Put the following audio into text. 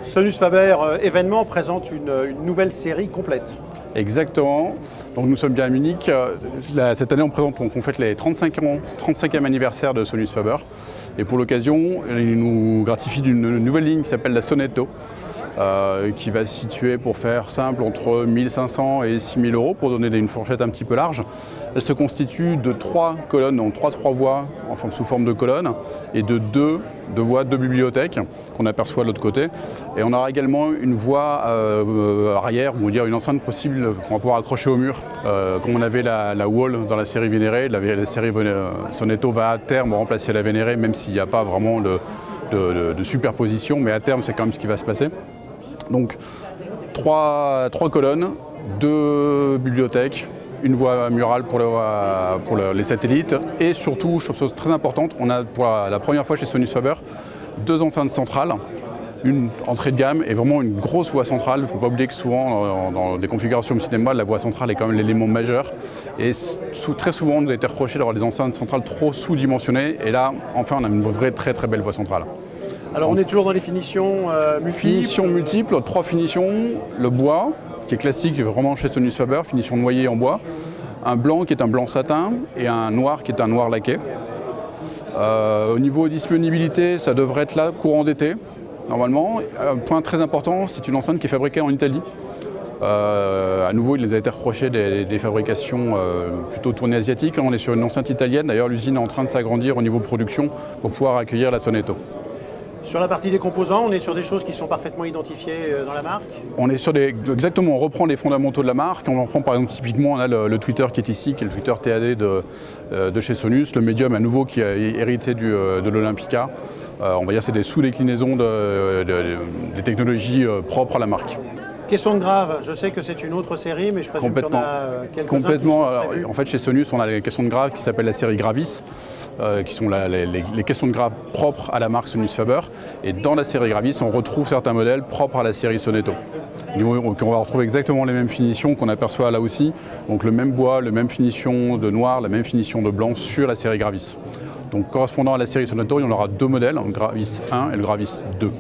Sonus Faber événement présente une nouvelle série complète. Exactement. Donc nous sommes bien à Munich. Cette année, on fête les 35e anniversaire de Sonus Faber. Et pour l'occasion, il nous gratifie d'une nouvelle ligne qui s'appelle la Sonetto, qui va se situer, pour faire simple, entre 1 500 et 6 000 euros, pour donner une fourchette un petit peu large. Elle se constitue de 3 colonnes, donc 3 voies sous forme de colonnes, et de 2 voies de bibliothèque qu'on aperçoit de l'autre côté. Et on aura également une voie arrière, on va dire une enceinte possible qu'on va pouvoir accrocher au mur, comme on avait la Wall dans la série Vénérée. La série Sonetto va à terme remplacer la Vénérée, même s'il n'y a pas vraiment de superposition, mais à terme c'est quand même ce qui va se passer. Donc 3 colonnes, 2 bibliothèques, une voie murale pour les satellites, et surtout, chose très importante, on a pour la première fois chez Sonus Faber 2 enceintes centrales, une entrée de gamme et vraiment une grosse voie centrale. Il ne faut pas oublier que souvent dans des configurations de cinéma, la voie centrale est quand même l'élément majeur, et très souvent on nous a été reproché d'avoir des enceintes centrales trop sous-dimensionnées, et là enfin on a une vraie très belle voie centrale. Alors on est toujours dans les finitions multiples. Finitions multiples, 3 finitions, le bois, qui est classique vraiment chez Sonus Faber, finition noyée en bois, un blanc qui est un blanc satin et un noir qui est un noir laqué. Au niveau disponibilité, ça devrait être là courant d'été, normalement. Un point très important, c'est une enceinte qui est fabriquée en Italie. À nouveau, il nous a été reproché des fabrications plutôt tournées asiatiques. Là, on est sur une enceinte italienne, d'ailleurs l'usine est en train de s'agrandir au niveau production pour pouvoir accueillir la Sonetto. Sur la partie des composants, on est sur des choses qui sont parfaitement identifiées dans la marque? On est sur exactement, on reprend les fondamentaux de la marque. On reprend par exemple typiquement, on a le tweeter qui est ici, qui est le tweeter TAD de chez Sonus, le médium à nouveau qui est hérité de l'Olympica. On va dire que c'est des sous-déclinaisons des technologies propres à la marque. Caisson de grave, je sais que c'est une autre série, mais je présume qu'il y en a quelques-uns qui sont prévus. En fait, chez Sonus, on a les caissons de grave qui s'appellent la série Gravis, qui sont les caissons de grave propres à la marque Sonus Faber. Et dans la série Gravis, on retrouve certains modèles propres à la série Sonetto. On va retrouver exactement les mêmes finitions qu'on aperçoit là aussi. Donc le même bois, la même finition de noir, la même finition de blanc sur la série Gravis. Donc correspondant à la série Sonetto, il y en aura 2 modèles, le Gravis 1 et le Gravis 2.